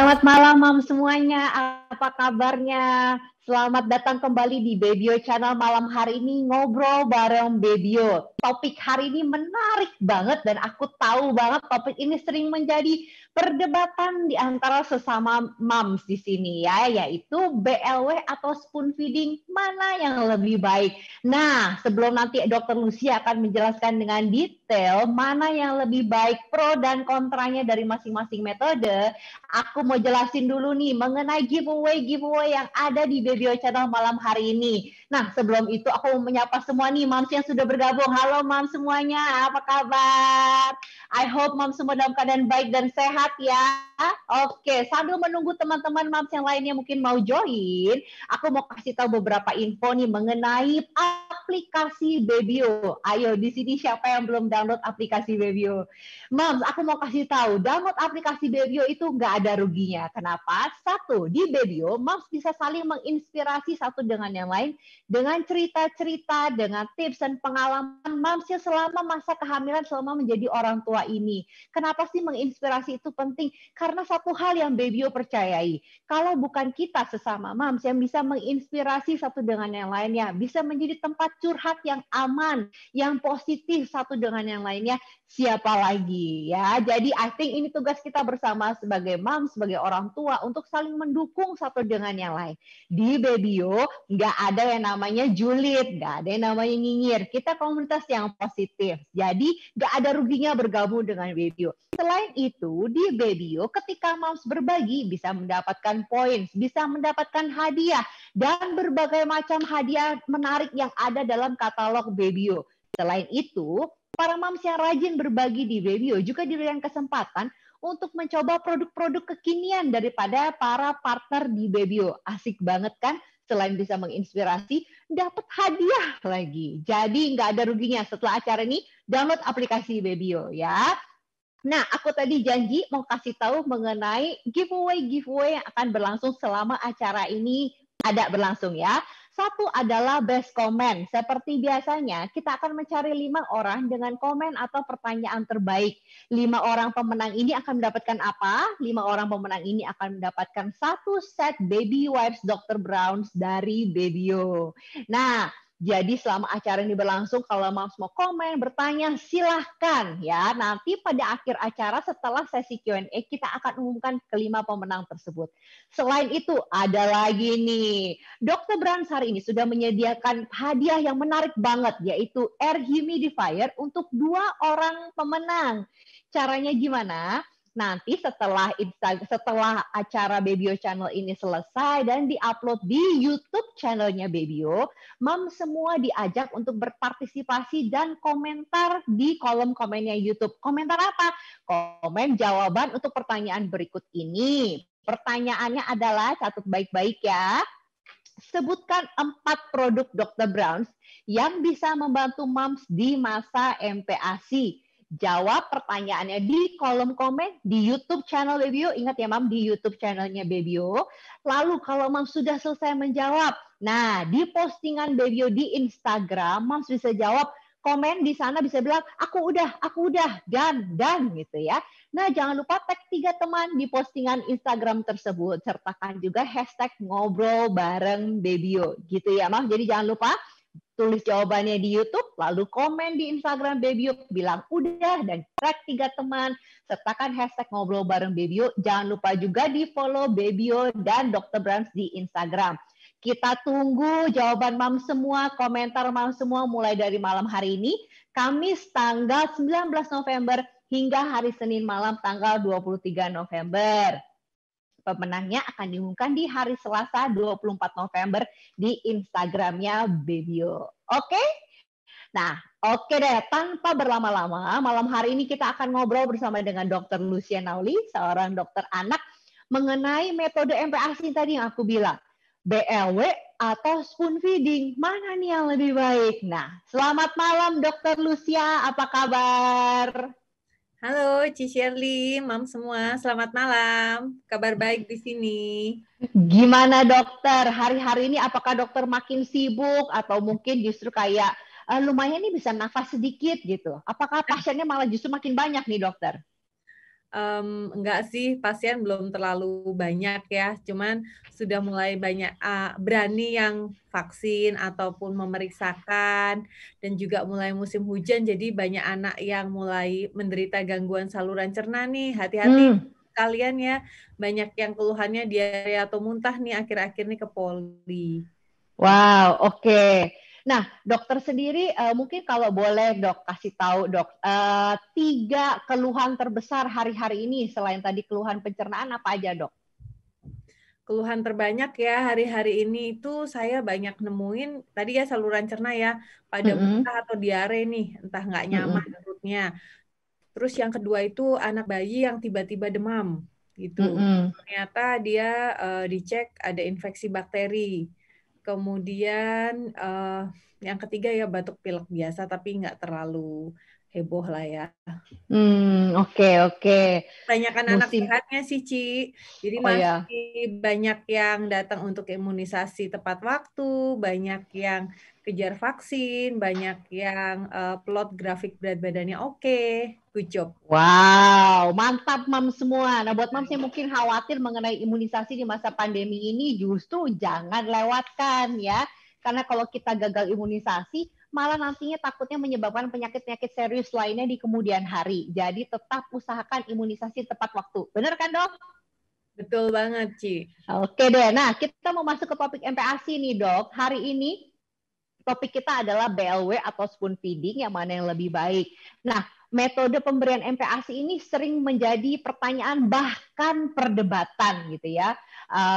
Selamat malam, Mam semuanya. Apa kabarnya? Selamat datang kembali di Babyo Channel malam hari ini ngobrol bareng Babyo. Topik hari ini menarik banget dan aku tahu banget topik ini sering menjadi perdebatan di antara sesama moms di sini ya, yaitu BLW atau spoon feeding, mana yang lebih baik. Nah, sebelum nanti Dr. Lucia akan menjelaskan dengan detail mana yang lebih baik, pro dan kontranya dari masing-masing metode, aku mau jelasin dulu nih mengenai giveaway yang ada di Babyo Channel malam hari ini. Nah, sebelum itu aku mau menyapa semua nih moms yang sudah bergabung. Halo moms semuanya, apa kabar? I hope moms semua dalam keadaan baik dan sehat ya. Oke, sambil menunggu teman-teman moms yang lainnya mungkin mau join, aku mau kasih tahu beberapa info nih mengenai aplikasi Babyo. Ayo, di sini siapa yang belum download aplikasi Babyo? Moms, aku mau kasih tahu, download aplikasi Babyo itu nggak ada ruginya. Kenapa? Satu, di Babyo, moms bisa saling menginspirasi satu dengan yang lain dengan cerita-cerita, dengan tips dan pengalaman momsnya selama masa kehamilan, selama menjadi orang tua ini. Kenapa sih menginspirasi itu penting? Karena satu hal yang Babyo percayai, kalau bukan kita sesama moms yang bisa menginspirasi satu dengan yang lainnya, bisa menjadi tempat curhat yang aman, yang positif satu dengan yang lainnya, siapa lagi ya. Jadi I think ini tugas kita bersama sebagai mom, sebagai orang tua untuk saling mendukung satu dengan yang lain. Di Babyo nggak ada yang namanya julid, nggak ada yang namanya nyinyir. Kita komunitas yang positif. Jadi nggak ada ruginya bergabung dengan Babyo. Selain itu, di Babyo ketika moms berbagi bisa mendapatkan poin, bisa mendapatkan hadiah dan berbagai macam hadiah menarik yang ada dalam katalog Babyo. Selain itu, para moms yang rajin berbagi di Babyo juga diberikan kesempatan untuk mencoba produk-produk kekinian daripada para partner di Babyo. Asik banget kan? Selain bisa menginspirasi, dapat hadiah lagi. Jadi nggak ada ruginya. Setelah acara ini, download aplikasi Babyo ya. Nah, aku tadi janji mau kasih tahu mengenai giveaway yang akan berlangsung selama acara ini ada berlangsung ya. Satu adalah best comment. Seperti biasanya, kita akan mencari 5 orang dengan komen atau pertanyaan terbaik. 5 orang pemenang ini akan mendapatkan apa? 5 orang pemenang ini akan mendapatkan satu set baby wipes Dr. Browns dari Babyo. Nah, jadi selama acara ini berlangsung, kalau moms mau komen, bertanya, silahkan ya. Nanti pada akhir acara setelah sesi Q&A, kita akan umumkan kelima pemenang tersebut. Selain itu, ada lagi nih. Dr. Browns hari ini sudah menyediakan hadiah yang menarik banget, yaitu air humidifier untuk 2 orang pemenang. Caranya gimana? Nanti setelah acara Babyo Channel ini selesai dan diupload di YouTube channelnya Babyo, mom semua diajak untuk berpartisipasi dan komentar di kolom komennya YouTube. Komentar apa? Komen jawaban untuk pertanyaan berikut ini. Pertanyaannya adalah, catat baik-baik ya. Sebutkan 4 produk Dr. Browns yang bisa membantu moms di masa MPASI. Jawab pertanyaannya di kolom komen di YouTube channel Babyo. Ingat ya, Mam, di YouTube channelnya Babyo. Lalu kalau Mam sudah selesai menjawab, nah di postingan Babyo di Instagram, Mam bisa jawab, komen di sana bisa bilang, aku udah, dan gitu ya. Nah, jangan lupa tag 3 teman di postingan Instagram tersebut. Sertakan juga hashtag ngobrol bareng Babyo. Gitu ya, Mam. Jadi jangan lupa tulis jawabannya di YouTube, lalu komen di Instagram Babyo, bilang udah, dan tag 3 teman, sertakan hashtag ngobrol bareng Babyo. Jangan lupa juga di follow Babyo dan Dr. Browns di Instagram. Kita tunggu jawaban mam semua, komentar mam semua mulai dari malam hari ini, Kamis tanggal 19 November hingga hari Senin malam tanggal 23 November. Pemenangnya akan diumumkan di hari Selasa 24 November di Instagramnya Babyo. Oke? Nah, oke deh. Tanpa berlama-lama, malam hari ini kita akan ngobrol bersama dengan Dr. Lucia Nauli, seorang dokter anak, mengenai metode MPASI tadi yang aku bilang. BLW atau spoon feeding, mana nih yang lebih baik? Nah, selamat malam Dr. Lucia, apa kabar? Halo, Ci Shirley, Mam semua, selamat malam. Kabar baik di sini. Gimana dokter, hari-hari ini apakah dokter makin sibuk atau mungkin justru kayak lumayan nih bisa nafas sedikit gitu? Apakah pasiennya malah justru makin banyak nih dokter? Enggak sih, pasien belum terlalu banyak ya, cuman sudah mulai banyak berani yang vaksin ataupun memeriksakan, dan juga mulai musim hujan, jadi banyak anak yang mulai menderita gangguan saluran cerna nih. Hati-hati kalian ya, banyak yang keluhannya diare atau muntah nih akhir-akhir nih ke poli. Wow, oke. Nah, dokter sendiri mungkin kalau boleh dok kasih tahu dok, 3 keluhan terbesar hari-hari ini selain tadi keluhan pencernaan apa aja dok? Keluhan terbanyak ya hari-hari ini itu saya banyak nemuin tadi ya saluran cerna ya, pada muntah atau diare nih, entah nggak nyaman perutnya. Terus yang kedua itu anak bayi yang tiba-tiba demam gitu. Ternyata dia dicek ada infeksi bakteri. Kemudian yang ketiga ya batuk pilek biasa tapi nggak terlalu heboh lah ya. Oke. Banyakan anak sehatnya sih, Ci. Jadi masih banyak yang datang untuk imunisasi tepat waktu, banyak yang kejar vaksin, banyak yang plot grafik berat badannya oke. Good job. Wow, mantap mam semua. Nah buat mam yang mungkin khawatir mengenai imunisasi di masa pandemi ini justru jangan lewatkan ya. Karena kalau kita gagal imunisasi, malah nantinya takutnya menyebabkan penyakit-penyakit serius lainnya di kemudian hari. Jadi tetap usahakan imunisasi tepat waktu. Benar kan dok? Betul banget, Ci. Oke deh, nah kita mau masuk ke topik MPASI nih dok. Hari ini topik kita adalah BLW atau spoon feeding, yang mana yang lebih baik. Nah, metode pemberian MPASI ini sering menjadi pertanyaan bahkan perdebatan gitu ya.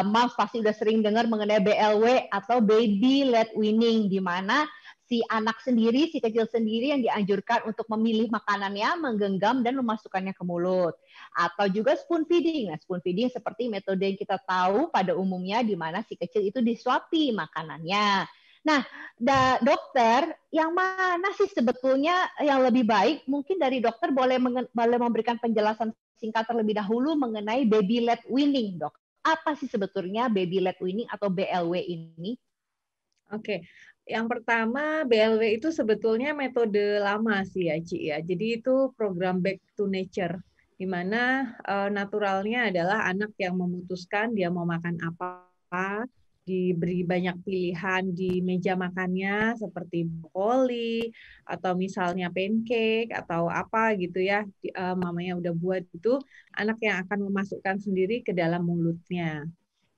Mas pasti udah sering dengar mengenai BLW atau baby led weaning, di mana si anak sendiri, si kecil sendiri yang dianjurkan untuk memilih makanannya, menggenggam dan memasukkannya ke mulut. Atau juga spoon feeding. Nah, spoon feeding seperti metode yang kita tahu pada umumnya di mana si kecil itu disuapi makanannya. Nah, dokter, yang mana sih sebetulnya yang lebih baik? Mungkin dari dokter boleh memberikan penjelasan singkat terlebih dahulu mengenai baby led weaning, dok. Apa sih sebetulnya baby led weaning atau BLW ini? Oke, yang pertama BLW itu sebetulnya metode lama sih ya, Ci ya. Jadi itu program back to nature, di mana naturalnya adalah anak yang memutuskan dia mau makan apa, diberi banyak pilihan di meja makannya seperti brokoli atau misalnya pancake atau apa gitu ya, mamanya udah buat itu, anak yang akan memasukkan sendiri ke dalam mulutnya.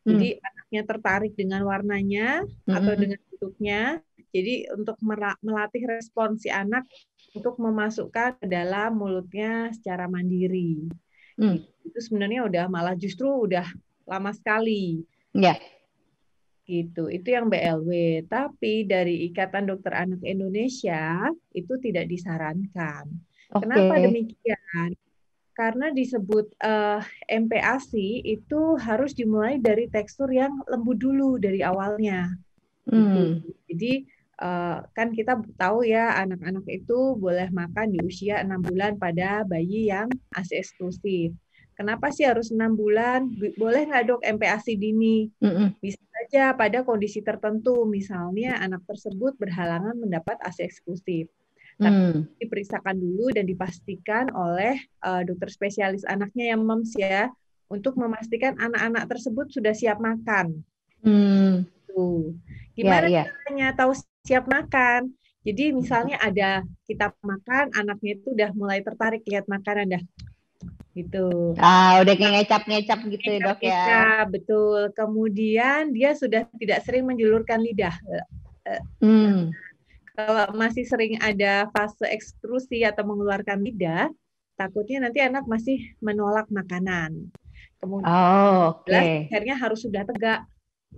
Jadi anaknya tertarik dengan warnanya atau dengan bentuknya. Jadi untuk melatih respon si anak untuk memasukkan ke dalam mulutnya secara mandiri. Itu sebenarnya malah justru udah lama sekali. Ya. Gitu. Itu yang BLW. Tapi dari Ikatan Dokter Anak Indonesia itu tidak disarankan. Kenapa demikian? Karena disebut MPASI itu harus dimulai dari tekstur yang lembut dulu dari awalnya. Gitu. Jadi kan kita tahu ya anak-anak itu boleh makan di usia 6 bulan pada bayi yang ASI eksklusif. Kenapa sih harus 6 bulan? Boleh nggak dok MPASI dini? Bisa saja pada kondisi tertentu, misalnya anak tersebut berhalangan mendapat ASI eksklusif. Tapi diperiksakan dulu dan dipastikan oleh dokter spesialis anaknya yang moms ya, untuk memastikan anak-anak tersebut sudah siap makan. Tuh. Gimana caranya tahu siap makan? Jadi misalnya ada kita makan, anaknya itu udah mulai tertarik lihat makanan dah. Gitu. Udah ngecap-ngecap gitu ya dok ya. Betul. Kemudian dia sudah tidak sering menjulurkan lidah. Kalau masih sering ada fase ekstrusi atau mengeluarkan lidah, takutnya nanti anak masih menolak makanan. Kemudian akhirnya harus sudah tegak.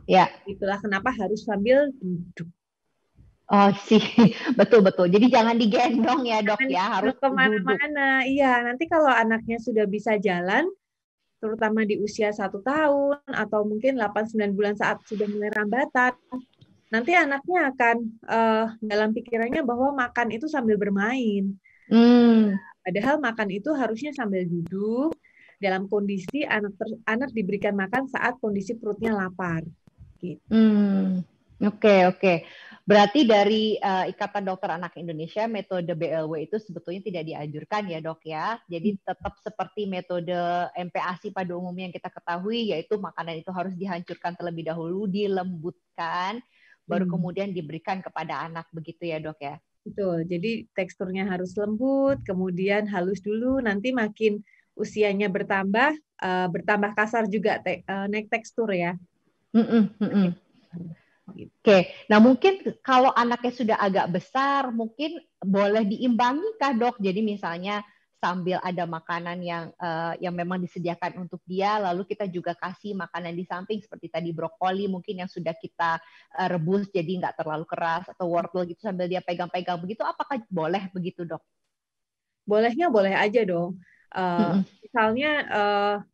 Ya. Itulah kenapa harus sambil duduk. Oh sih, betul. Jadi jangan digendong ya dok ya, harus kemana-mana. Iya, nanti kalau anaknya sudah bisa jalan, terutama di usia 1 tahun atau mungkin 8-9 bulan saat sudah mulai rambatan, nanti anaknya akan dalam pikirannya bahwa makan itu sambil bermain. Padahal makan itu harusnya sambil duduk dalam kondisi anak diberikan makan saat kondisi perutnya lapar. Gitu. Oke. Berarti dari Ikatan Dokter Anak Indonesia, metode BLW itu sebetulnya tidak dianjurkan ya dok ya. Jadi tetap seperti metode MPASI pada umumnya yang kita ketahui, yaitu makanan itu harus dihancurkan terlebih dahulu, dilembutkan, baru kemudian diberikan kepada anak, begitu ya dok ya? Betul, jadi teksturnya harus lembut, kemudian halus dulu, nanti makin usianya bertambah, bertambah kasar juga naik tekstur ya. Oke, nah mungkin kalau anaknya sudah agak besar, mungkin boleh diimbangi kah dok? Jadi misalnya sambil ada makanan yang memang disediakan untuk dia, lalu kita juga kasih makanan di samping seperti tadi brokoli mungkin yang sudah kita rebus jadi nggak terlalu keras, atau wortel gitu sambil dia pegang-pegang begitu, apakah boleh begitu dok? Bolehnya boleh aja dong. Misalnya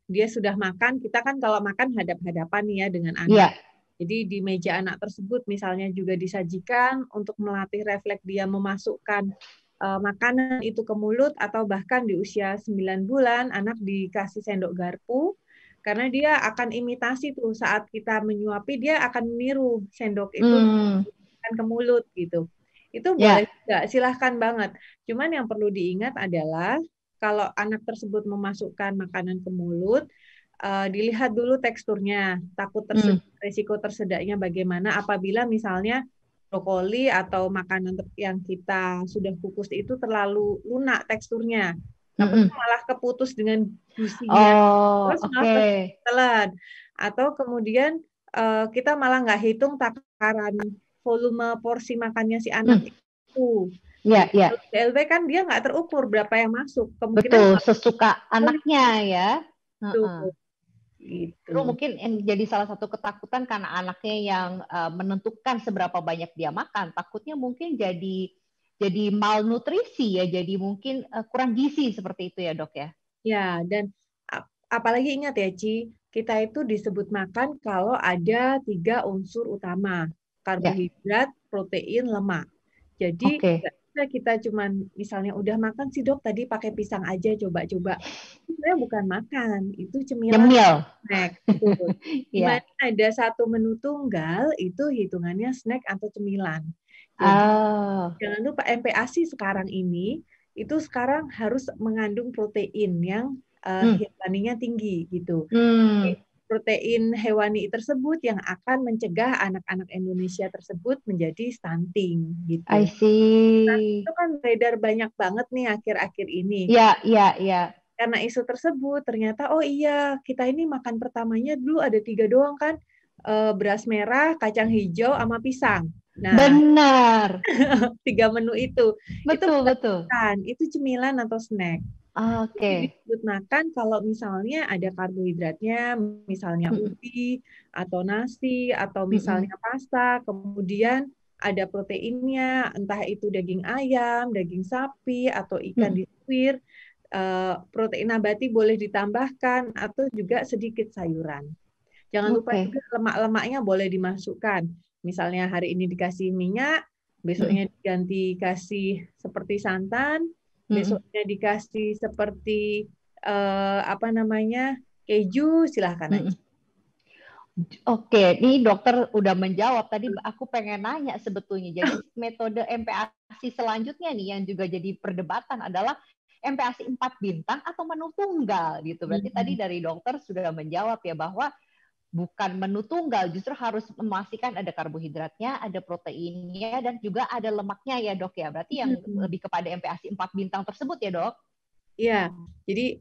dia sudah makan, kita kan kalau makan hadap-hadapan nih ya dengan anak. Yeah. Jadi di meja anak tersebut misalnya juga disajikan untuk melatih refleks dia memasukkan makanan itu ke mulut, atau bahkan di usia 9 bulan anak dikasih sendok garpu, karena dia akan imitasi tuh saat kita menyuapi, dia akan meniru sendok itu ke mulut gitu. Itu boleh juga, silahkan banget. Cuman yang perlu diingat adalah kalau anak tersebut memasukkan makanan ke mulut, dilihat dulu teksturnya, takut resiko tersedaknya bagaimana apabila misalnya brokoli atau makanan yang kita sudah kukus itu terlalu lunak teksturnya, takutnya malah keputus dengan gusinya, terus malah telan, atau kemudian kita malah nggak hitung takaran volume porsi makannya si anak itu. BLW kan dia nggak terukur berapa yang masuk, kemungkinan betul sesuka anaknya ya. Gitu. Itu mungkin yang jadi salah satu ketakutan karena anaknya yang menentukan seberapa banyak dia makan, takutnya mungkin jadi malnutrisi ya, jadi mungkin kurang gizi seperti itu ya dok ya. Ya, dan apalagi ingat ya Ci, kita itu disebut makan kalau ada 3 unsur utama, karbohidrat, protein, lemak. Jadi kita cuman misalnya udah makan sih dok, tadi pakai pisang aja coba-coba. Itu sebenarnya bukan makan, itu cemilan. Snack. Dimana ada satu menu tunggal, itu hitungannya snack atau cemilan. Jadi jangan lupa MPASI sekarang ini, itu sekarang harus mengandung protein yang hewaninya tinggi gitu. Protein hewani tersebut yang akan mencegah anak-anak Indonesia tersebut menjadi stunting gitu. I see. Itu kan beredar banyak banget nih akhir-akhir ini. Iya. Karena isu tersebut ternyata oh iya kita ini makan pertamanya dulu ada 3 doang kan, beras merah, kacang hijau, sama pisang. Nah, benar. 3 menu itu. Betul. Itu cemilan atau snack. Disebut makan kalau misalnya ada karbohidratnya, misalnya ubi atau nasi atau misalnya pasta, kemudian ada proteinnya, entah itu daging ayam, daging sapi atau ikan disuir, protein nabati boleh ditambahkan atau juga sedikit sayuran. Jangan lupa juga lemak-lemaknya boleh dimasukkan. Misalnya hari ini dikasih minyak, besoknya diganti kasih seperti santan, besoknya dikasih seperti keju, silahkan aja. Oke, ini dokter udah menjawab. Tadi aku pengen nanya sebetulnya. Jadi metode MPASI selanjutnya nih yang juga jadi perdebatan adalah MPASI 4 bintang atau menu tunggal gitu. Berarti tadi dari dokter sudah menjawab ya bahwa bukan menu tunggal, justru harus memastikan ada karbohidratnya, ada proteinnya, dan juga ada lemaknya ya dok ya. Berarti yang lebih kepada MPASI 4 bintang tersebut ya dok? Iya, jadi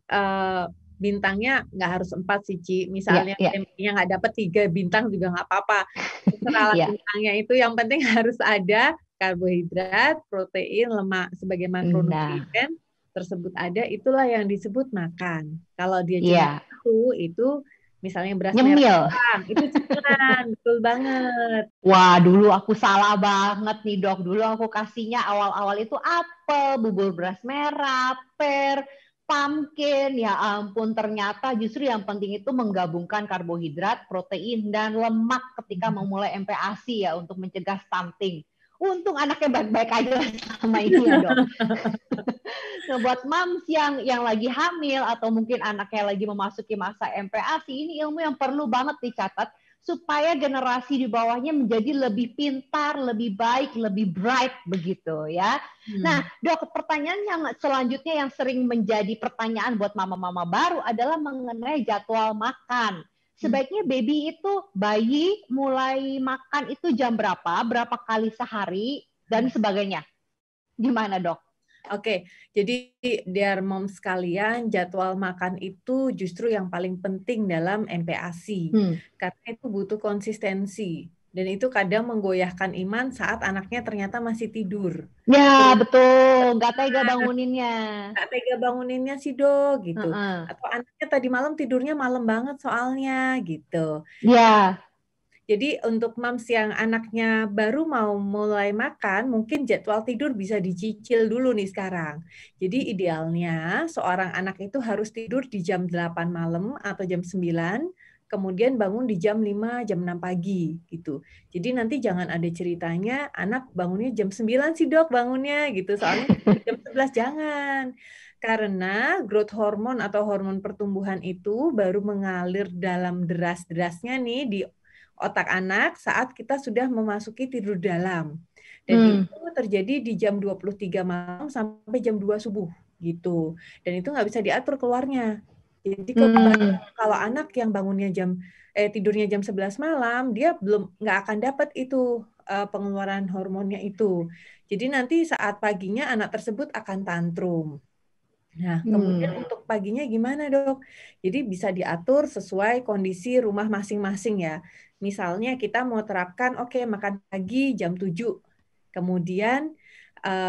bintangnya nggak harus 4 sih Ci. Misalnya tempenya nggak dapat 3 bintang juga nggak apa-apa. Terserah bintangnya itu, yang penting harus ada karbohidrat, protein, lemak sebagai makronutrien tersebut ada, itulah yang disebut makan. Kalau dia cuma itu misalnya beras merah, itu cemilan, betul banget. Wah, dulu aku salah banget nih dok. Dulu aku kasihnya awal-awal itu apel, bubur beras merah, per, pumpkin. Ya ampun, ternyata justru yang penting itu menggabungkan karbohidrat, protein, dan lemak ketika memulai MPASI ya untuk mencegah stunting. Untung anaknya baik-baik aja sama ini ya dok. Nah, buat moms yang lagi hamil atau mungkin anaknya lagi memasuki masa MPASI, ini ilmu yang perlu banget dicatat supaya generasi di bawahnya menjadi lebih pintar, lebih baik, lebih bright begitu ya. Nah, Dok, pertanyaan yang selanjutnya yang sering menjadi pertanyaan buat mama-mama baru adalah mengenai jadwal makan. Sebaiknya bayi mulai makan itu jam berapa, berapa kali sehari, dan sebagainya. Gimana, Dok? Oke, jadi dear mom sekalian, jadwal makan itu justru yang paling penting dalam MPASI. Karena itu butuh konsistensi. Dan itu kadang menggoyahkan iman saat anaknya ternyata masih tidur. Ya, betul. Nggak tega banguninnya. Nggak tega banguninnya sih, Dok, gitu. Atau anaknya tadi malam tidurnya malam banget soalnya, gitu. Ya. Jadi untuk moms yang anaknya baru mau mulai makan, mungkin jadwal tidur bisa dicicil dulu nih sekarang. Jadi idealnya seorang anak itu harus tidur di jam 8 malam atau jam 9, kemudian bangun di jam 5, jam 6 pagi gitu. Jadi nanti jangan ada ceritanya anak bangunnya jam 9 sih, Dok, bangunnya gitu. Soalnya jam 11 jangan. Karena growth hormone atau hormon pertumbuhan itu baru mengalir dalam deras-derasnya nih di otak anak saat kita sudah memasuki tidur dalam. Dan itu terjadi di jam 23 malam sampai jam 2 subuh gitu. Dan itu nggak bisa diatur keluarnya. Jadi kalau anak yang bangunnya tidurnya jam 11 malam, dia nggak akan dapat itu pengeluaran hormonnya itu. Jadi nanti saat paginya anak tersebut akan tantrum. Nah, kemudian untuk paginya gimana, Dok? Jadi bisa diatur sesuai kondisi rumah masing-masing ya. Misalnya kita mau terapkan, oke, makan pagi jam 7, kemudian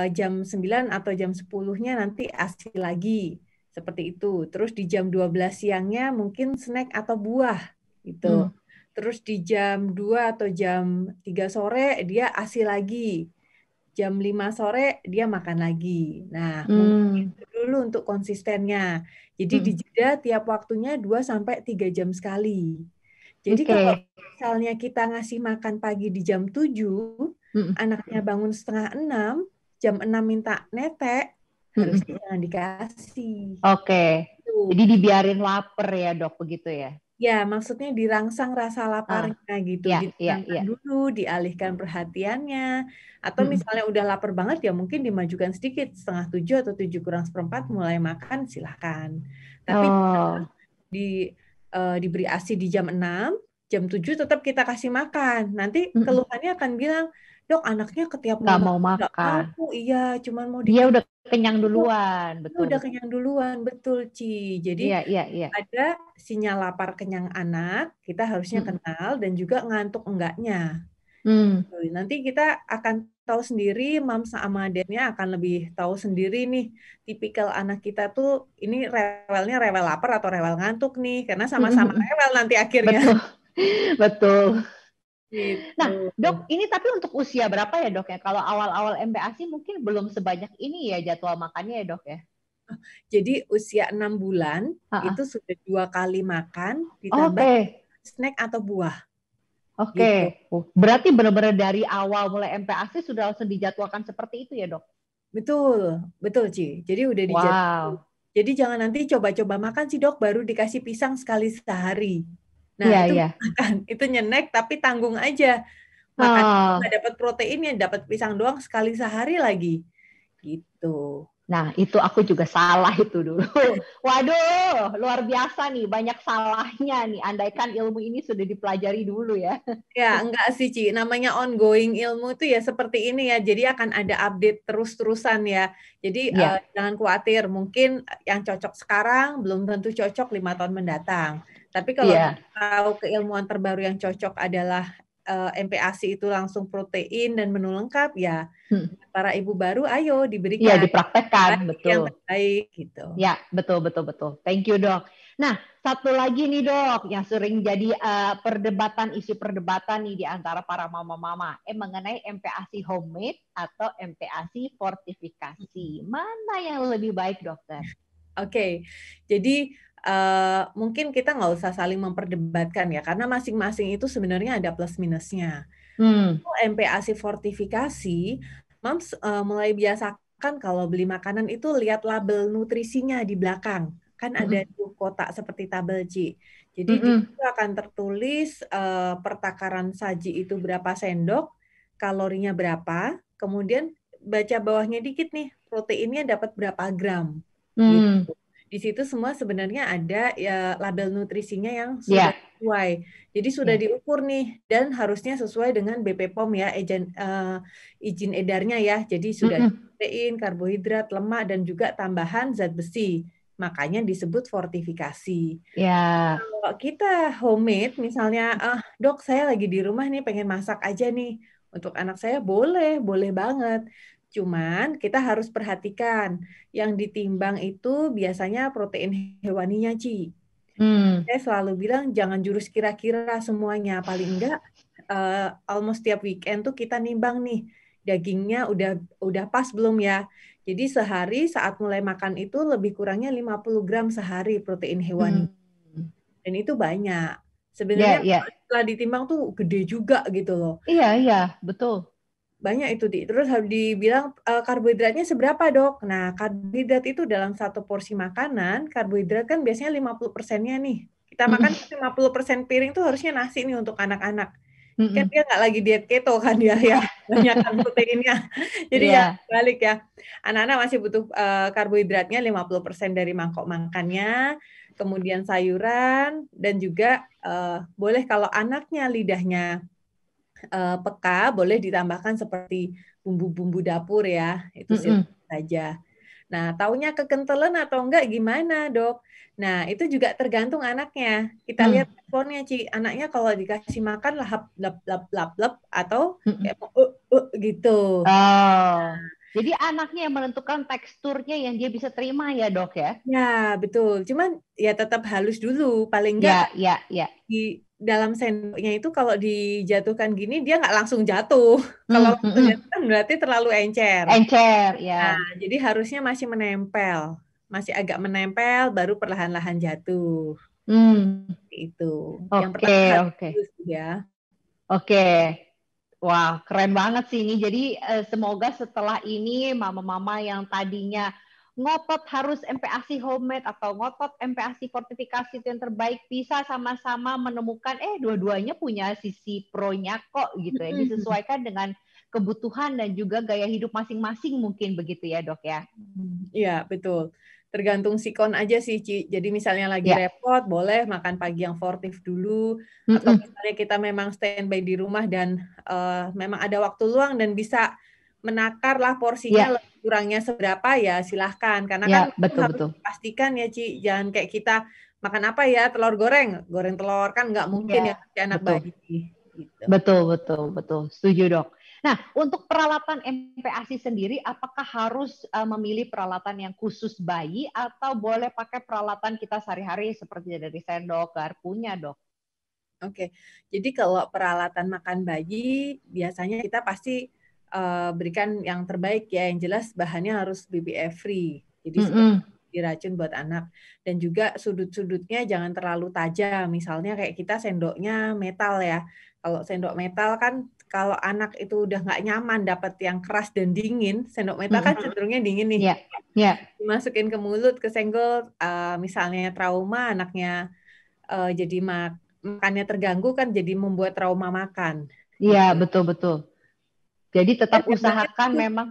jam 9 atau jam 10-nya nanti ASI lagi, seperti itu. Terus di jam 12 siangnya mungkin snack atau buah, gitu. Terus di jam 2 atau jam 3 sore dia ASI lagi. Jam 5 sore dia makan lagi. Nah, mungkin itu dulu untuk konsistennya. Jadi dijeda tiap waktunya 2-3 jam sekali. Jadi kalau misalnya kita ngasih makan pagi di jam 7, anaknya bangun setengah 6, jam 6 minta netek, harusnya jangan dikasih. Oke. Jadi dibiarin lapar ya, Dok, begitu ya? Ya, maksudnya dirangsang rasa laparnya gitu. Ditenangkan dulu, dialihkan perhatiannya. Atau misalnya udah lapar banget, ya mungkin dimajukan sedikit, setengah 7 atau 7 kurang seperempat mulai makan, silahkan. Tapi diberi ASI di jam 6, jam 7 tetap kita kasih makan. Nanti keluhannya akan bilang, Dok, anaknya ketiap nggak mau makan. Iya, cuman mau dia udah kenyang duluan. Betul. Udah kenyang duluan, betul, Ci. Jadi ada sinyal lapar kenyang anak, kita harusnya kenal, dan juga ngantuk enggaknya. Nanti kita akan tahu sendiri, mam sama dadnya akan lebih tahu sendiri nih, tipikal anak kita tuh ini rewelnya rewel lapar atau rewel ngantuk nih, karena sama-sama rewel nanti akhirnya. Betul. Gitu. Nah, Dok, ini tapi untuk usia berapa ya, Dok ya? Kalau awal-awal MPASI mungkin belum sebanyak ini ya jadwal makannya ya, Dok ya? Jadi usia 6 bulan itu sudah 2 kali makan ditambah snack atau buah. Oke. Berarti benar-benar dari awal mulai MPASI sudah langsung dijadwalkan seperti itu ya, Dok? Betul, Ci. Jadi udah dijadwalkan. Jadi jangan nanti coba-coba makan sih, Dok, baru dikasih pisang sekali sehari. Nah, itu makan, itu nyenek tapi tanggung aja. Makan nggak dapat proteinnya, dapat pisang doang sekali sehari lagi. Gitu. Nah, itu aku juga salah itu dulu. Waduh, luar biasa nih, banyak salahnya nih. Andaikan ilmu ini sudah dipelajari dulu ya. Ya, enggak sih, Ci. Namanya ongoing ilmu itu ya seperti ini ya. Jadi akan ada update terus-terusan ya. Jadi jangan khawatir. Mungkin yang cocok sekarang belum tentu cocok 5 tahun mendatang. Tapi kalau tahu keilmuan terbaru yang cocok adalah MPASI itu langsung protein dan menu lengkap, ya para ibu baru ayo diberikan. Iya, dipraktekkan, betul. Yang terbaik gitu. Ya, betul. Thank you, Dok. Nah, satu lagi nih, Dok, yang sering jadi isu perdebatan nih di antara para mama-mama mengenai MPASI homemade atau MPASI fortifikasi. Mana yang lebih baik, Dokter? Oke, jadi mungkin kita nggak usah saling memperdebatkan ya, karena masing-masing itu sebenarnya ada plus minusnya. MPASI fortifikasi, Moms mulai biasakan kalau beli makanan itu lihat label nutrisinya di belakang. Kan ada tuh kotak seperti tabel, Ci. Jadi di situ akan tertulis pertakaran saji itu berapa sendok, kalorinya berapa, kemudian baca bawahnya dikit nih, proteinnya dapat berapa gram. Gitu. Di situ semua sebenarnya ada ya label nutrisinya yang sudah sesuai. Jadi sudah diukur nih dan harusnya sesuai dengan BPOM ya, izin edarnya ya. Jadi sudah protein, karbohidrat, lemak dan juga tambahan zat besi. Makanya disebut fortifikasi. Kalau kita homemade, misalnya, dok saya lagi di rumah nih pengen masak aja nih untuk anak saya, boleh banget. Cuman kita harus perhatikan yang ditimbang itu biasanya protein hewaninya, Ci. Saya selalu bilang jangan jurus kira-kira semuanya. Paling enggak almost tiap weekend tuh kita nimbang nih dagingnya udah pas belum ya. Jadi sehari saat mulai makan itu lebih kurangnya 50 gram sehari protein hewani. Dan itu banyak. Sebenarnya setelah ditimbang tuh gede juga gitu loh. Iya, betul. Banyak itu, Terus harus dibilang karbohidratnya seberapa, dok? Nah, karbohidrat itu dalam satu porsi makanan, karbohidrat kan biasanya 50%-nya nih. Kita makan 50% piring tuh harusnya nasi nih untuk anak-anak. Kan dia nggak lagi diet keto kan dia ya, banyak proteinnya. Jadi ya balik ya. Anak-anak masih butuh karbohidratnya 50% dari mangkok makannya, kemudian sayuran, dan juga boleh kalau anaknya lidahnya peka, boleh ditambahkan seperti bumbu-bumbu dapur ya, itu silakan saja. Nah, taunya kekentalan atau enggak gimana, dok? Nah, itu juga tergantung anaknya. Kita lihat responnya, Ci. Anaknya kalau dikasih makan lahap, lap, atau kayak gitu. Jadi anaknya yang menentukan teksturnya yang dia bisa terima ya, dok ya? Ya, betul. Cuman ya tetap halus dulu. Paling enggak di dalam sendoknya itu kalau dijatuhkan gini, dia nggak langsung jatuh. Kalau langsung jatuh kan berarti terlalu encer. Nah, jadi harusnya masih menempel. Masih agak menempel, baru perlahan-lahan jatuh. Itu. Yang pertama halus ya. Wah, keren banget sih ini. Jadi semoga setelah ini mama-mama yang tadinya ngotot harus MPASI homemade atau ngotot MPASI fortifikasi itu yang terbaik bisa sama-sama menemukan dua-duanya punya sisi pro-nya kok gitu ya. Disesuaikan dengan kebutuhan dan juga gaya hidup masing-masing mungkin begitu ya, Dok ya. Iya, betul. Tergantung sikon aja sih, Ci. Jadi misalnya lagi repot, boleh makan pagi yang fortif dulu. Atau misalnya kita memang standby di rumah dan memang ada waktu luang dan bisa menakar lah porsinya lebih kurangnya seberapa, ya silahkan. Karena kan harus dipastikan ya, Ci. Jangan kayak kita makan apa ya, telur goreng. Goreng telur kan nggak mungkin ya anak bayi. Gitu. Betul. Setuju, Dok. Nah, untuk peralatan MPASI sendiri, apakah harus memilih peralatan yang khusus bayi atau boleh pakai peralatan kita sehari-hari seperti dari sendok, garpunya, Dok? Oke, jadi kalau peralatan makan bayi, biasanya kita pasti berikan yang terbaik ya. Yang jelas bahannya harus BBF free. Jadi diracun buat anak. Dan juga sudut-sudutnya jangan terlalu tajam. Misalnya kayak kita sendoknya metal ya. Kalau sendok metal kan kalau anak itu udah nggak nyaman dapat yang keras dan dingin, sendok metal kan cenderungnya dingin nih. Dimasukin ke mulut, kesenggol, misalnya trauma anaknya jadi makannya terganggu kan jadi membuat trauma makan. Iya, betul. Jadi tetap usahakan memang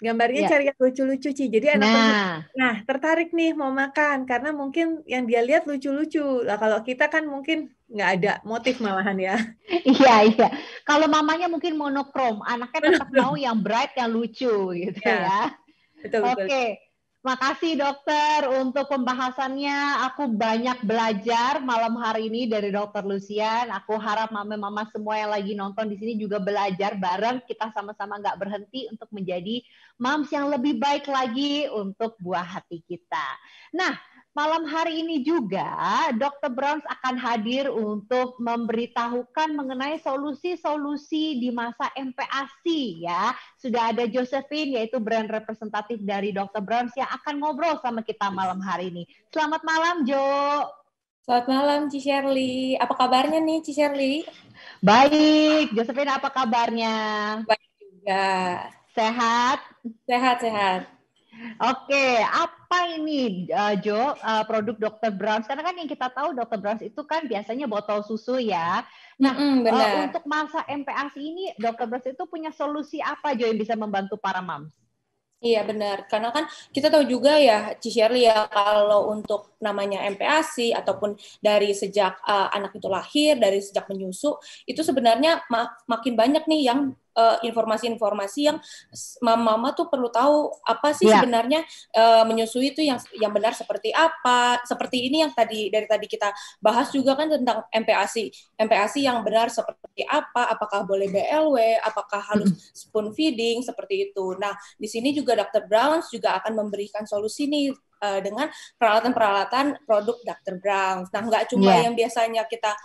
gambarnya cari yang lucu-lucu, Ci. Jadi anak tertarik nih mau makan karena mungkin yang dia lihat lucu-lucu. Lah kalau kita kan mungkin nggak ada motif malahan ya. Iya. Kalau mamanya mungkin monokrom, anaknya tetap mau yang bright, yang lucu gitu ya. Betul. Oke. Makasih dokter untuk pembahasannya. Aku banyak belajar malam hari ini dari Dokter Lucian. Aku harap mama-mama semua yang lagi nonton di sini juga belajar bareng. Kita sama-sama nggak berhenti untuk menjadi moms yang lebih baik lagi untuk buah hati kita. Nah, malam hari ini juga Dr. Browns akan hadir untuk memberitahukan mengenai solusi-solusi di masa MPASI ya. Sudah ada Josephine yaitu brand representatif dari Dr. Browns yang akan ngobrol sama kita malam hari ini. Selamat malam Jo. Selamat malam Ci Shirley. Apa kabarnya nih Ci Shirley? Baik, Josephine apa kabarnya? Baik juga. Sehat? Sehat. Oke, apa ini Jo, produk Dr. Brown's? Karena kan yang kita tahu Dr. Brown's itu kan biasanya botol susu ya. Nah, Benar. untuk masa MPASI ini Dr. Brown's itu punya solusi apa Jo yang bisa membantu para moms? Iya benar, karena kan kita tahu juga ya, Ci Shirley ya, kalau untuk namanya MPASI ataupun dari sejak anak itu lahir, dari sejak menyusu, itu sebenarnya makin banyak nih yang informasi-informasi yang mama tuh perlu tahu apa sih sebenarnya menyusui itu yang benar seperti apa, seperti ini yang dari tadi kita bahas juga kan tentang MPASI yang benar seperti apa, apakah boleh BLW, apakah harus spoon feeding seperti itu. Nah, di sini juga Dr. Brown's juga akan memberikan solusi nih dengan peralatan-peralatan produk Dr. Brown's. Nah, nggak cuma yang biasanya kita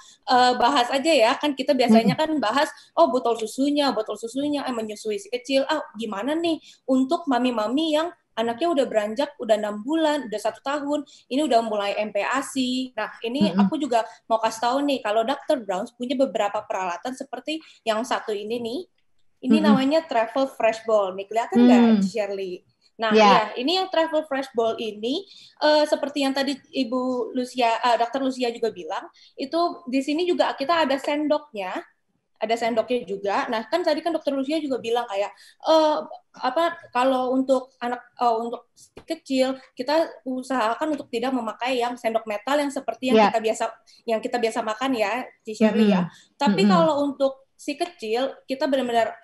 bahas aja ya, kan kita biasanya kan bahas, botol susunya, menyusui si kecil, gimana nih untuk mami-mami yang anaknya udah beranjak, udah 6 bulan, udah 1 tahun, ini udah mulai MPASI. Nah, ini aku juga mau kasih tahu nih, kalau Dr. Brown's punya beberapa peralatan seperti yang satu ini nih, ini namanya Travel Fresh Bowl. Nih, kelihatan nggak, Shirley? Nah, ya, ini yang Travel Fresh Bowl ini, seperti yang tadi Ibu Lucia, Dr. Lucia juga bilang, itu di sini juga kita ada sendoknya juga. Nah, kan tadi kan Dokter Lucia juga bilang kayak kalau untuk anak untuk kecil kita usahakan untuk tidak memakai yang sendok metal yang seperti yang kita biasa makan ya, Ci Shirley ya. Tapi kalau untuk si kecil kita benar-benar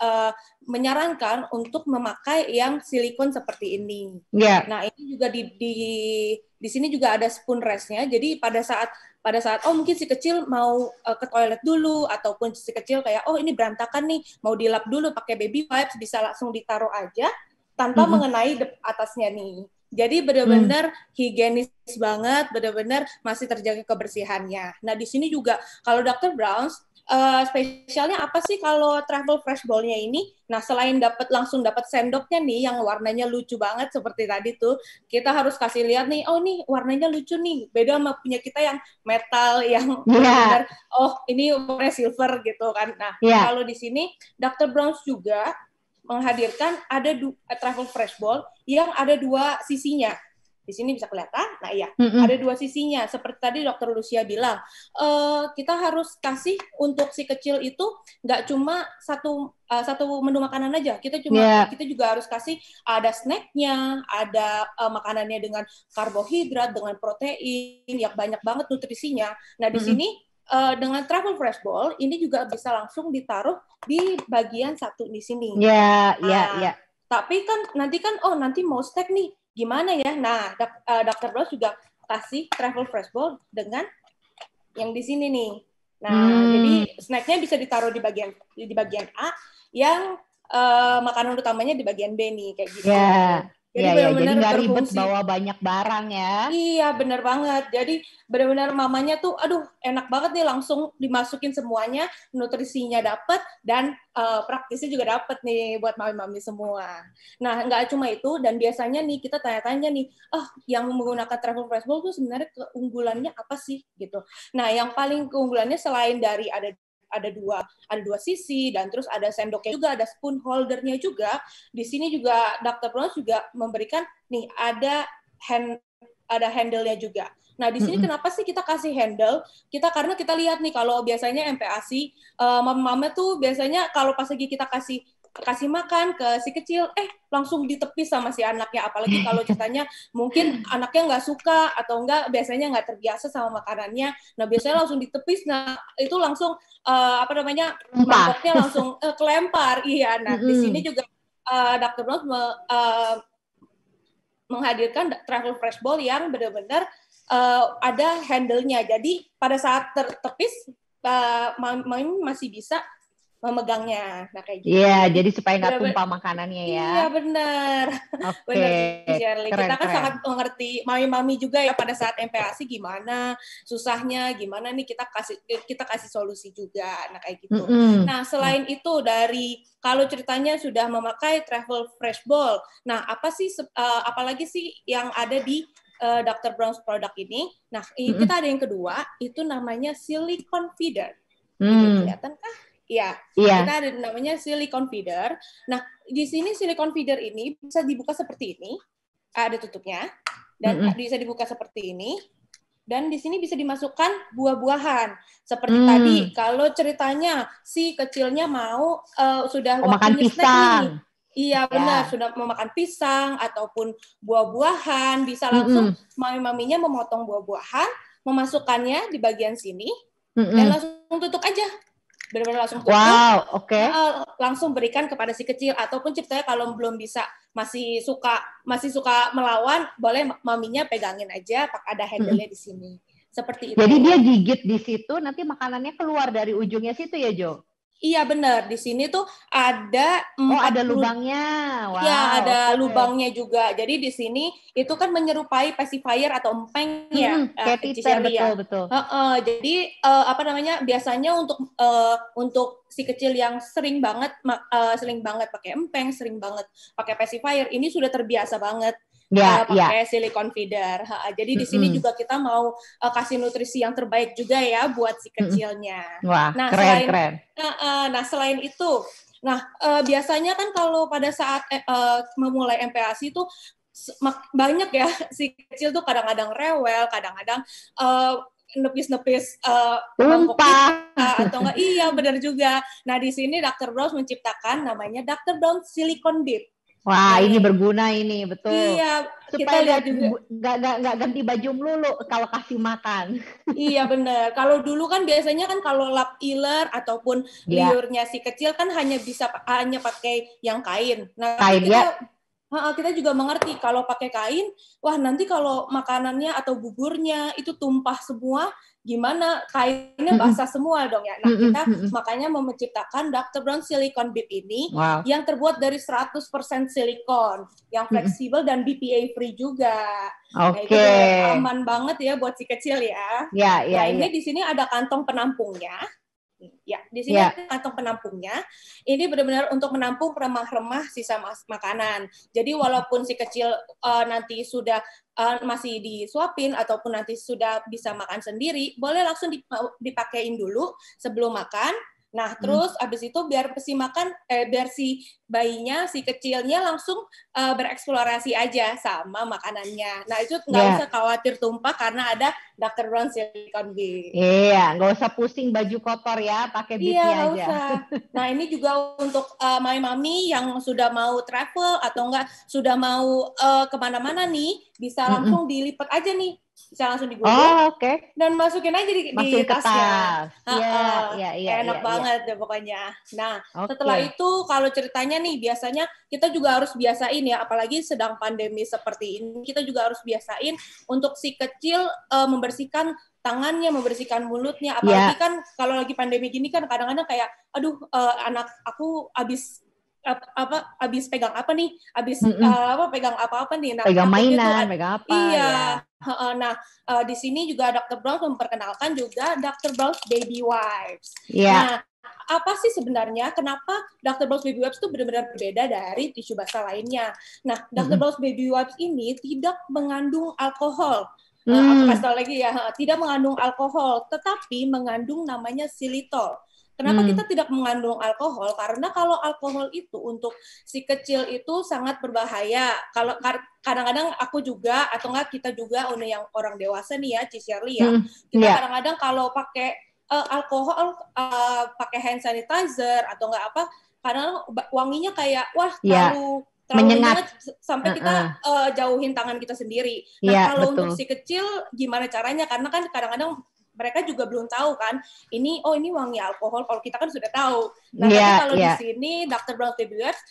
menyarankan untuk memakai yang silikon seperti ini. Nah, ini juga di sini juga ada spoon rest-nya. Jadi pada saat mungkin si kecil mau ke toilet dulu, ataupun si kecil kayak ini berantakan nih, mau dilap dulu pakai baby wipes, bisa langsung ditaruh aja tanpa mengenai atasnya nih. Jadi benar-benar higienis banget, benar-benar masih terjaga kebersihannya. Nah, di sini juga kalau Dr. Brown's spesialnya apa sih kalau Travel Fresh Bowl-nya ini? Nah, selain langsung dapat sendoknya nih yang warnanya lucu banget seperti tadi tuh, kita harus kasih lihat nih, nih warnanya lucu nih, beda sama punya kita yang metal yang benar-benar ini warnanya silver gitu kan. Nah, kalau di sini Dr. Brown's juga menghadirkan ada Travel Fresh Bowl yang ada 2 sisinya. Di sini bisa kelihatan. Nah, iya, ada 2 sisinya. Seperti tadi Dr. Lucia bilang, kita harus kasih untuk si kecil itu nggak cuma satu menu makanan aja. Kita juga harus kasih ada snacknya, ada makanannya dengan karbohidrat, dengan protein, yang banyak banget nutrisinya. Nah, di sini dengan Travel Fresh Bowl ini juga bisa langsung ditaruh di bagian satu di sini. Tapi kan nanti mau snack nih, gimana ya? Nah, Dr. Brown's juga kasih Travel Fresh Bowl dengan yang di sini nih. Nah, jadi snacknya bisa ditaruh di bagian A, yang makanan utamanya di bagian B nih, kayak gitu. Jadi benar-benar nggak ribet bawa banyak barang ya. Iya, benar banget. Jadi benar-benar mamanya tuh, aduh enak banget nih, langsung dimasukin semuanya, nutrisinya dapat, dan praktisnya juga dapat nih buat mami-mami semua. Nah, nggak cuma itu, dan biasanya nih kita tanya-tanya nih, yang menggunakan Travel Fresh Bowl tuh sebenarnya keunggulannya apa sih gitu. Nah, yang paling keunggulannya selain dari ada dua sisi, dan terus ada sendoknya juga, ada spoon holdernya juga. Di sini juga Dr. Brown's juga memberikan nih ada handle-nya juga. Nah, di sini kenapa sih kita kasih handle? Karena kita lihat nih kalau biasanya MPASI mama tuh biasanya kalau pas lagi kita kasih makan ke si kecil, langsung ditepis sama si anaknya, apalagi kalau ceritanya mungkin anaknya nggak suka atau biasanya nggak terbiasa sama makanannya, nah biasanya langsung ditepis, nah itu langsung mangkoknya langsung kelempar, iya. Nah, di sini juga Dr. Brown's menghadirkan Travel Fresh Bowl yang benar-benar ada handle-nya, jadi pada saat tertepis mami masih bisa memegangnya. Nah, kayak gitu. Iya, jadi supaya nggak tumpah makanannya ya. Iya, benar. Benar, Shirley. Kita kan sangat mengerti mami-mami juga ya pada saat MPASI gimana susahnya, gimana nih kita kasih solusi juga. Nah, kayak gitu. Nah, selain itu dari kalau ceritanya sudah memakai Travel Fresh Bowl, nah apalagi sih yang ada di Dr. Brown's produk ini? Nah, kita ada yang kedua, itu namanya silicone feeder. Ini kelihatan kah? Iya, kita ada namanya silicone feeder. Nah, di sini silicone feeder ini bisa dibuka seperti ini. ada tutupnya, dan bisa dibuka seperti ini. Dan di sini bisa dimasukkan buah-buahan. Seperti tadi, kalau ceritanya si kecilnya mau sudah waktunya snack nih. Iya benar, sudah mau makan pisang ataupun buah-buahan, bisa langsung mami-maminya memotong buah-buahan, memasukkannya di bagian sini, dan langsung tutup aja. Benar-benar langsung tutup. Wow, oke. Langsung berikan kepada si kecil, ataupun ceritanya kalau belum bisa, masih suka melawan, boleh maminya pegangin aja, ada handle-nya di sini. Seperti itu. Jadi dia gigit di situ, nanti makanannya keluar dari ujungnya situ ya, Jo? Iya benar, di sini tuh ada ada lubangnya. Wow, iya, ada lubangnya juga. Jadi di sini itu kan menyerupai pacifier atau empeng ya, catheter, betul. Jadi biasanya untuk si kecil yang sering banget pakai empeng, sering banget pakai pacifier, ini sudah terbiasa banget. Pakai silicone feeder. Jadi di sini juga kita mau kasih nutrisi yang terbaik juga ya buat si kecilnya. Wah, nah, keren. Selain itu, biasanya kan kalau pada saat memulai MPASI itu banyak ya si kecil tuh kadang-kadang rewel, kadang-kadang nepis-nepis mangkok kita atau enggak. Iya, benar juga. Nah, di sini Dr. Brown menciptakan namanya Dr. Brown Silicone Bib. Wah, ini berguna ini, betul. Iya, supaya kita lihat juga nggak ganti baju melulu kalau kasih makan. Iya benar. Kalau dulu kan biasanya kan kalau lap iler ataupun liurnya si kecil kan hanya pakai yang kain. Nah, kain, kita juga mengerti kalau pakai kain, wah nanti kalau makanannya atau buburnya itu tumpah semua, gimana, kainnya basah semua dong ya. Nah, kita makanya menciptakan Dr. Brown Silicone Bib ini yang terbuat dari 100% silikon, yang fleksibel dan BPA free juga. Nah, itu aman banget ya buat si kecil ya. Ini di sini ada kantong penampungnya. Ya, di sini kantong penampungnya. Ini benar-benar untuk menampung remah-remah sisa makanan. Jadi walaupun si kecil nanti sudah masih disuapin ataupun nanti sudah bisa makan sendiri, boleh langsung dipakein dulu sebelum makan. Nah, terus abis itu biar si bayinya, si kecilnya langsung bereksplorasi aja sama makanannya. Nah, itu nggak usah khawatir tumpah karena ada Dr. Brown Silicone Bib. Iya, nggak usah pusing baju kotor ya, pakai bibnya aja. Usah. Nah, ini juga untuk mami-mami yang sudah mau travel atau enggak sudah mau kemana-mana nih, bisa langsung dilipat aja nih. Bisa langsung digulung dan masukin aja di tasnya. Enak banget deh pokoknya. Nah, setelah itu kalau ceritanya nih, biasanya kita juga harus biasain ya, apalagi sedang pandemi seperti ini, kita juga harus biasain untuk si kecil membersihkan tangannya, membersihkan mulutnya. Apalagi kan kalau lagi pandemi gini kan kadang-kadang kayak, aduh anak aku abis pegang apa nih, pegang apa-apa nih. Nah, pegang mainan, pegang apa. Iya. Nah, di sini juga Dr. Brown memperkenalkan juga Dr. Brown's Baby Wipes. Nah, apa sih sebenarnya kenapa Dr. Brown's Baby Wipes itu benar-benar berbeda dari tisu basah lainnya? Nah, Dr. Brown's Baby Wipes ini tidak mengandung alkohol. Aku kasih tahu lagi ya, tidak mengandung alkohol, tetapi mengandung namanya xylitol. Kenapa kita tidak mengandung alkohol? Karena kalau alkohol itu untuk si kecil itu sangat berbahaya. Kalau kadang-kadang aku juga atau enggak kita juga yang orang dewasa nih ya, Shirley ya. Kita kadang-kadang kalau pakai alkohol, pakai hand sanitizer atau enggak kadang wanginya kayak terlalu menyengat sampai kita jauhin tangan kita sendiri. Nah, kalau untuk si kecil gimana caranya? Karena kan kadang-kadang mereka juga belum tahu kan, ini wangi alkohol, kalau kita kan sudah tahu. Nah, tapi kalau di sini Dr. Brown's Baby Wipes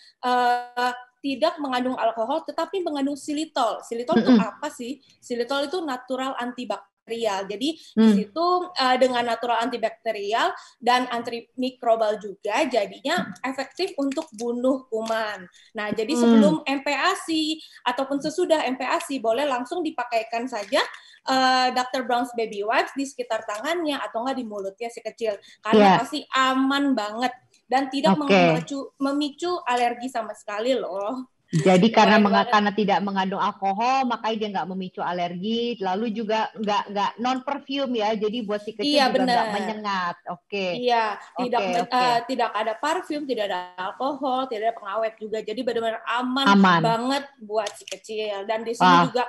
tidak mengandung alkohol, tetapi mengandung xylitol. Xylitol itu apa sih? Xylitol itu natural antibakterial. Jadi di situ dengan natural antibakterial dan antimikrobal juga, jadinya efektif untuk bunuh kuman. Nah, jadi sebelum MPASI ataupun sesudah MPASI boleh langsung dipakaikan saja Dr. Brown's Baby Wipes di sekitar tangannya atau enggak di mulutnya si kecil, karena pasti aman banget dan tidak memicu alergi sama sekali loh. Jadi Lumayan banget. karena tidak mengandung alkohol, makanya dia nggak memicu alergi. Lalu juga nggak non perfume ya. Jadi buat si kecil Iya juga nggak benar. menyengat. Oke, Iya, oke, oke. tidak ada parfum, tidak ada alkohol, tidak ada pengawet juga. Jadi benar-benar aman Aman. banget buat si kecil. Dan di sini Wah, juga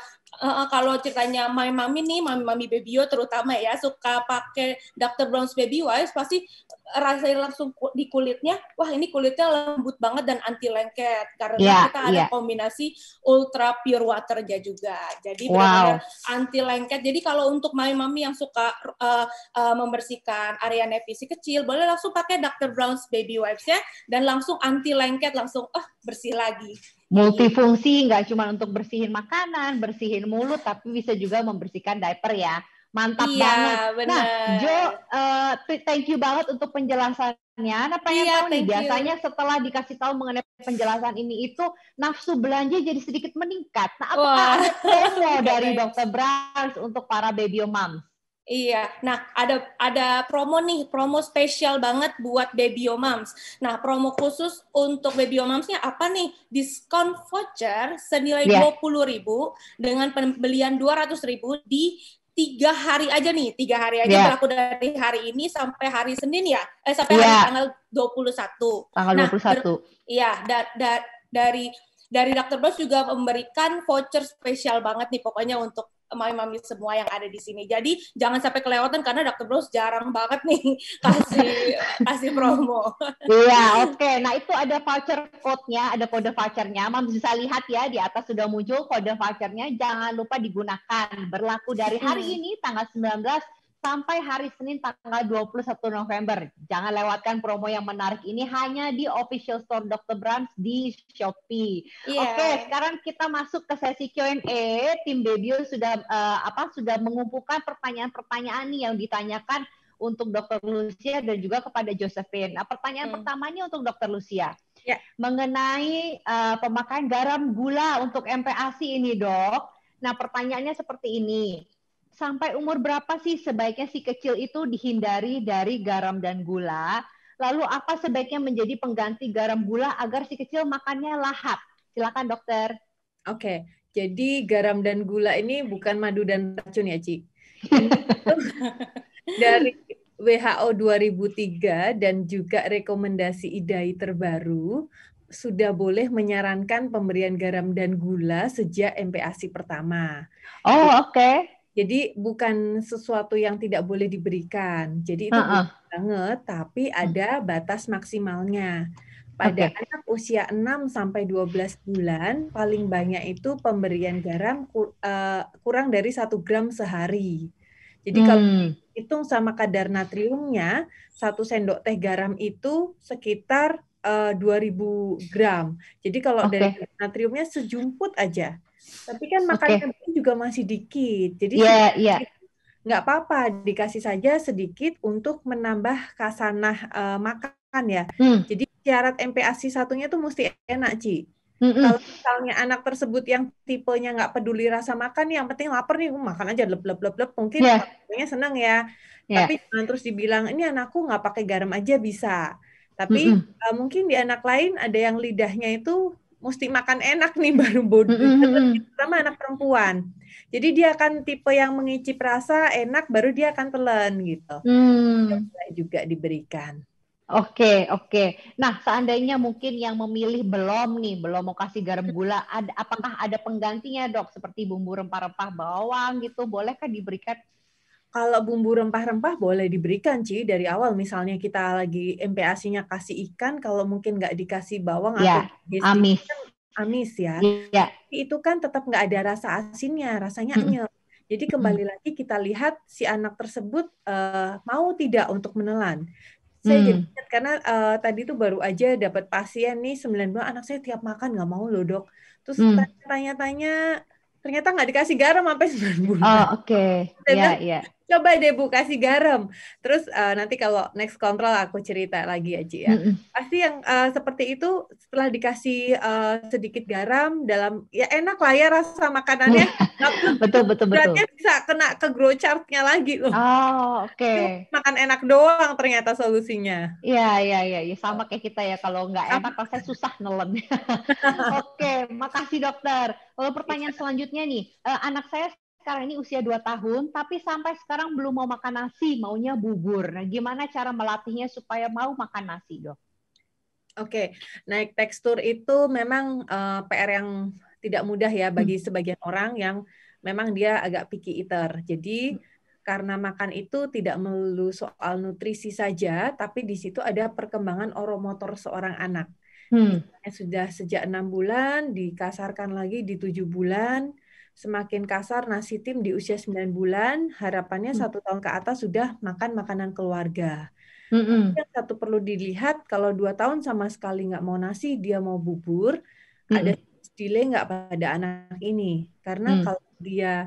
kalau ceritanya My Mami nih, Mami Babyo terutama ya, suka pakai Dr. Brown's Baby Wipes, pasti rasain langsung di kulitnya, wah ini kulitnya lembut banget dan anti lengket. Karena ya, kita ada iya. kombinasi ultra pure waternya juga. Jadi benar-benar Wow. anti lengket. Jadi kalau untuk My Mami yang suka membersihkan area nepi si kecil, boleh langsung pakai Dr. Brown's Baby Wipes ya, dan langsung anti lengket, langsung bersih lagi. Multifungsi, nggak cuma untuk bersihin makanan, bersihin mulut, tapi bisa juga membersihkan diaper ya. Mantap Iya, banget. Nah, Jo, benar. thank you banget untuk penjelasannya. Nah, pengen Iya, tahu nih, thank you. biasanya setelah dikasih tahu mengenai penjelasan ini itu nafsu belanja jadi sedikit meningkat. Nah, apakah Wah, ada promo dari katanya. Dr. Brands untuk para baby moms? Iya, nah ada promo nih, promo spesial banget buat baby moms. Nah, promo khusus untuk baby moms-nya apa nih? Diskon voucher senilai Ya, 20.000 dengan pembelian 200.000 di 3 hari aja nih. 3 hari aja ya, berlaku dari hari ini sampai hari Senin ya. Sampai hari ya, tanggal 21. tanggal Nah, 21. iya, dari Dr. Bros juga memberikan voucher spesial banget nih pokoknya untuk mami-mami semua yang ada di sini. Jadi jangan sampai kelewatan karena Dr. Bros jarang banget nih kasih promo. Iya, oke. Nah, itu ada voucher code-nya, ada kode vouchernya. Mams bisa lihat ya, di atas sudah muncul kode vouchernya. Jangan lupa digunakan. Berlaku dari hari ini, tanggal 19, sampai hari Senin, tanggal 21 November. Jangan lewatkan promo yang menarik ini hanya di official store Dr. Brands di Shopee. Iya. Oke, sekarang kita masuk ke sesi Q&A. Tim Babyo sudah sudah mengumpulkan pertanyaan-pertanyaan nih yang ditanyakan untuk Dr. Lucia dan juga kepada Josephine. Nah, pertanyaan pertamanya untuk Dr. Lucia. Ya. Mengenai pemakaian garam gula untuk MPASI ini, Dok. Nah, pertanyaannya seperti ini. Sampai umur berapa sih sebaiknya si kecil itu dihindari dari garam dan gula? Lalu apa sebaiknya menjadi pengganti garam gula agar si kecil makannya lahap? Silakan, Dokter. Oke, jadi garam dan gula ini bukan madu dan racun ya, Ci? Ini dari WHO 2003 dan juga rekomendasi IDAI terbaru sudah boleh menyarankan pemberian garam dan gula sejak MPASI pertama. Oh, oke. Jadi bukan sesuatu yang tidak boleh diberikan. Jadi itu boleh banget, tapi ada batas maksimalnya. Pada anak usia 6 sampai 12 bulan, paling banyak itu pemberian garam kurang dari 1 gram sehari. Jadi kalau hitung sama kadar natriumnya, 1 sendok teh garam itu sekitar 2.000 gram. Jadi kalau dari natriumnya sejumput aja. Tapi kan makannya juga masih dikit. Jadi nggak apa-apa, dikasih saja sedikit untuk menambah khasanah makan ya. Jadi syarat MPASI satunya tuh mesti enak, Ci. Kalau misalnya anak tersebut yang tipenya nggak peduli rasa makan, yang penting lapar nih, makan aja lep, mungkin orangnya senang ya. Tapi jangan terus dibilang, ini anakku nggak pakai garam aja bisa. Tapi mungkin di anak lain ada yang lidahnya itu mesti makan enak nih baru bodoh, terutama anak perempuan. Jadi dia akan tipe yang mengicip rasa enak, baru dia akan telan gitu. Juga diberikan. Oke. Nah, seandainya mungkin yang memilih belum mau kasih garam gula, apakah ada penggantinya, Dok? Seperti bumbu rempah-rempah bawang gitu, bolehkah diberikan? Kalau bumbu rempah-rempah boleh diberikan, Ci, dari awal. Misalnya kita lagi MPASI-nya kasih ikan, kalau mungkin nggak dikasih bawang atau amis ya. Itu kan tetap nggak ada rasa asinnya, rasanya anyel. Jadi kembali lagi kita lihat si anak tersebut mau tidak untuk menelan. Saya jadi ingat karena tadi tuh baru aja dapat pasien nih 9 bulan, anak saya tiap makan nggak mau loh, Dok. Terus tanya-tanya, ternyata nggak dikasih garam sampai 9 bulan. Oke. Saya Iya, bilang, iya. coba deh Bu kasih garam. Terus nanti kalau next control aku cerita lagi ya Ci ya. Pasti yang seperti itu setelah dikasih sedikit garam dalam ya enak lah ya rasa makanannya. Betul, betul, betul. Beratnya bisa kena ke grow chart-nya lagi loh. Oh, oke. Makan enak doang ternyata solusinya. Iya, sama kayak kita ya. Kalau nggak enak, rasanya susah nelen. Oke, makasih dokter. Lalu pertanyaan selanjutnya nih, anak saya sekarang ini usia 2 tahun, tapi sampai sekarang belum mau makan nasi, maunya bubur. Nah, gimana cara melatihnya supaya mau makan nasi, dok? Oke, naik tekstur itu memang PR yang tidak mudah ya bagi sebagian orang yang memang dia agak picky eater. Jadi karena makan itu tidak melulu soal nutrisi saja, tapi di situ ada perkembangan oromotor seorang anak. Misalnya sudah sejak 6 bulan, dikasarkan lagi di 7 bulan, semakin kasar nasi tim di usia 9 bulan, harapannya 1 tahun ke atas sudah makan makanan keluarga. Tapi yang satu perlu dilihat, kalau 2 tahun sama sekali nggak mau nasi, dia mau bubur, ada delay nggak pada anak ini. Karena kalau dia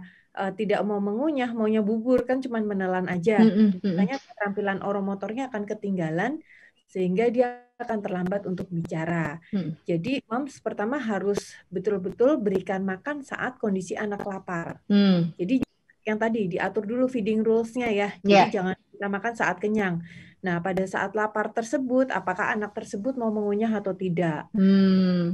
tidak mau mengunyah, maunya bubur, kan cuma menelan aja. Biasanya keterampilan oromotornya akan ketinggalan, sehingga dia akan terlambat untuk bicara. Jadi, moms pertama harus betul-betul berikan makan saat kondisi anak lapar. Jadi, yang tadi diatur dulu feeding rules-nya ya. Jadi, jangan kita makan saat kenyang. Nah, pada saat lapar tersebut, apakah anak tersebut mau mengunyah atau tidak?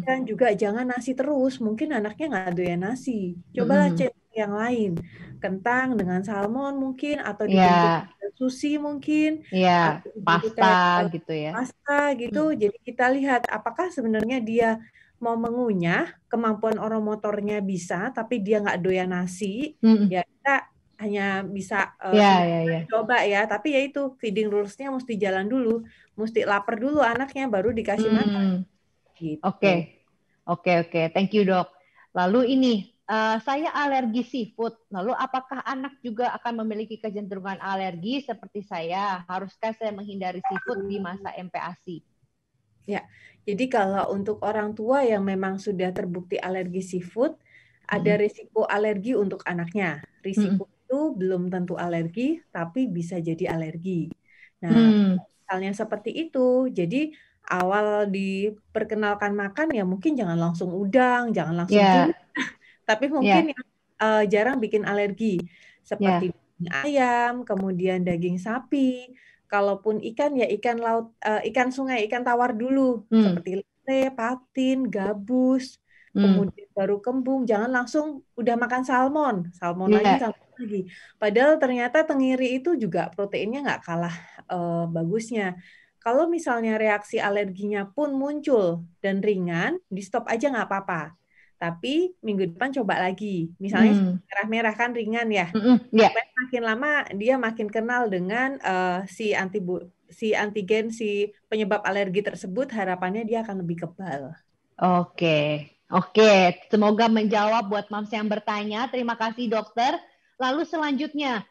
Dan juga jangan nasi terus, mungkin anaknya nggak doyan nasi. Cobalah cek yang lain, kentang dengan salmon mungkin, atau dibentuk sushi mungkin, atau dibentuk pasta gitu ya. Pasta gitu. Jadi kita lihat apakah sebenarnya dia mau mengunyah, kemampuan oromotornya bisa, tapi dia nggak doyan nasi, ya kita hanya bisa coba ya, tapi ya itu feeding rules-nya mesti jalan dulu, mesti lapar dulu anaknya baru dikasih makan. Gitu. Oke, thank you dok. Lalu ini, saya alergi seafood. Lalu apakah anak juga akan memiliki kecenderungan alergi seperti saya? Haruskah saya menghindari seafood di masa MPASI? Ya, jadi kalau untuk orang tua yang memang sudah terbukti alergi seafood, ada risiko alergi untuk anaknya. Risiko itu belum tentu alergi, tapi bisa jadi alergi. Nah, misalnya seperti itu, jadi awal diperkenalkan makan ya mungkin jangan langsung udang, jangan langsung tuna, tapi mungkin yang jarang bikin alergi, seperti daging ayam, kemudian daging sapi. Kalaupun ikan ya ikan laut, ikan sungai, ikan tawar dulu, seperti lele, patin, gabus, kemudian baru kembung. Jangan langsung udah makan salmon lagi. Padahal ternyata tenggiri itu juga proteinnya nggak kalah bagusnya. Kalau misalnya reaksi alerginya pun muncul dan ringan, di stop aja nggak apa-apa. Tapi minggu depan coba lagi. Misalnya merah-merah kan ringan ya. Makin lama dia makin kenal dengan si antigen, si penyebab alergi tersebut, harapannya dia akan lebih kebal. Oke. Semoga menjawab buat moms yang bertanya. Terima kasih dokter. Lalu selanjutnya,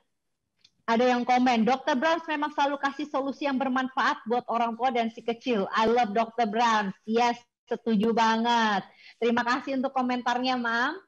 ada yang komen, Dr. Browns memang selalu kasih solusi yang bermanfaat buat orang tua dan si kecil. I love Dr. Browns. Yes, setuju banget. Terima kasih untuk komentarnya, Mam.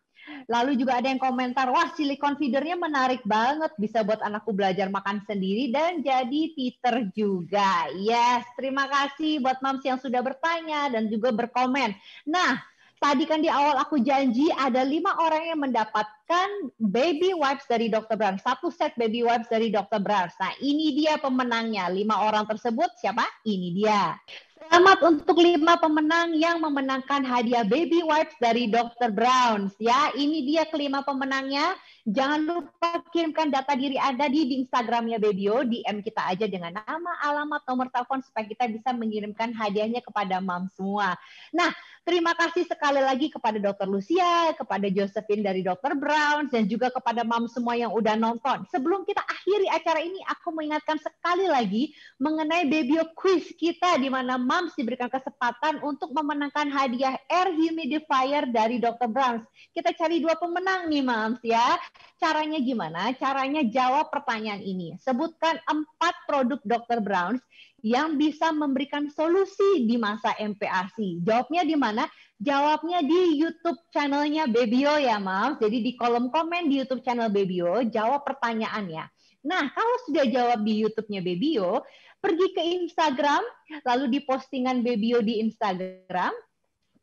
Lalu juga ada yang komentar, wah silikon feedernya menarik banget, bisa buat anakku belajar makan sendiri dan jadi teacher juga. Yes, terima kasih buat moms yang sudah bertanya dan juga berkomen. Nah, tadi kan di awal aku janji ada 5 orang yang mendapatkan baby wipes dari Dr. Browns. 1 set baby wipes dari Dr. Browns. Nah, ini dia pemenangnya. 5 orang tersebut siapa? Ini dia. Selamat untuk 5 pemenang yang memenangkan hadiah baby wipes dari Dr. Browns. Ya, ini dia kelima pemenangnya. Jangan lupa kirimkan data diri Anda di Instagramnya Bebio, DM kita aja dengan nama, alamat, nomor telepon supaya kita bisa mengirimkan hadiahnya kepada mam semua. Nah, terima kasih sekali lagi kepada Dr. Lucia, kepada Josephine dari Dr. Browns, dan juga kepada mam semua yang udah nonton. Sebelum kita akhiri acara ini, aku mengingatkan sekali lagi mengenai Bebio Quiz kita, di mana Moms diberikan kesempatan untuk memenangkan hadiah air humidifier dari Dr. Browns. Kita cari 2 pemenang nih, Moms ya. Caranya gimana? Caranya jawab pertanyaan ini. Sebutkan 4 produk Dr. Browns yang bisa memberikan solusi di masa MPASI. Jawabnya di mana? Jawabnya di YouTube channelnya Babyo ya, Mams. Jadi di kolom komen di YouTube channel Babyo, jawab pertanyaannya. Nah, kalau sudah jawab di YouTube-nya Babyo, pergi ke Instagram, lalu di postingan Babyo di Instagram,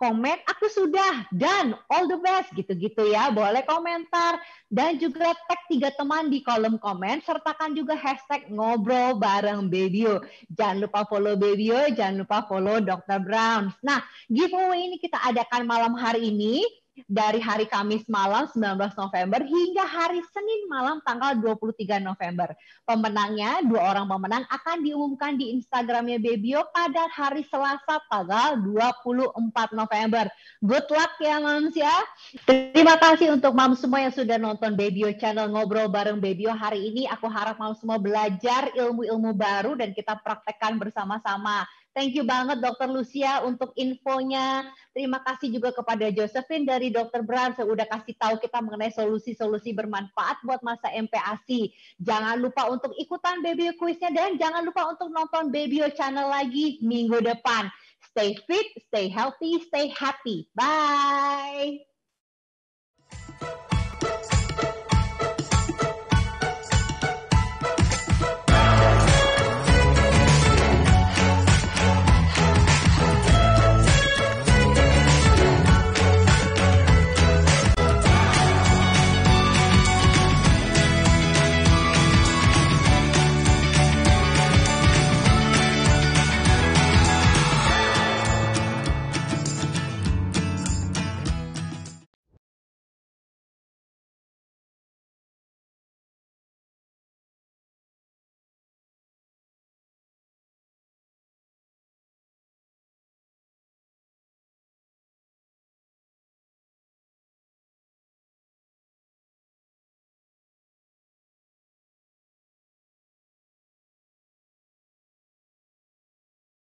komen aku sudah dan all the best gitu-gitu ya, boleh komentar dan juga tag 3 teman di kolom komen, sertakan juga hashtag ngobrol bareng Babyo. Jangan lupa follow Babyo, jangan lupa follow Dr. Browns. Nah, giveaway ini kita adakan malam hari ini dari hari Kamis malam 19 November hingga hari Senin malam tanggal 23 November. Pemenangnya, 2 orang pemenang akan diumumkan di Instagramnya Babyo pada hari Selasa tanggal 24 November. Good luck ya Mams ya. Terima kasih untuk Mams semua yang sudah nonton Babyo Channel Ngobrol bareng Babyo hari ini. Aku harap Mams semua belajar ilmu-ilmu baru dan kita praktekkan bersama-sama. Thank you banget Dr. Lucia untuk infonya. Terima kasih juga kepada Josephine dari Dr. Browns yang udah kasih tahu kita mengenai solusi-solusi bermanfaat buat masa MPASI. Jangan lupa untuk ikutan Babyo Quiz-nya dan jangan lupa untuk nonton Babyo Channel lagi minggu depan. Stay fit, stay healthy, stay happy. Bye!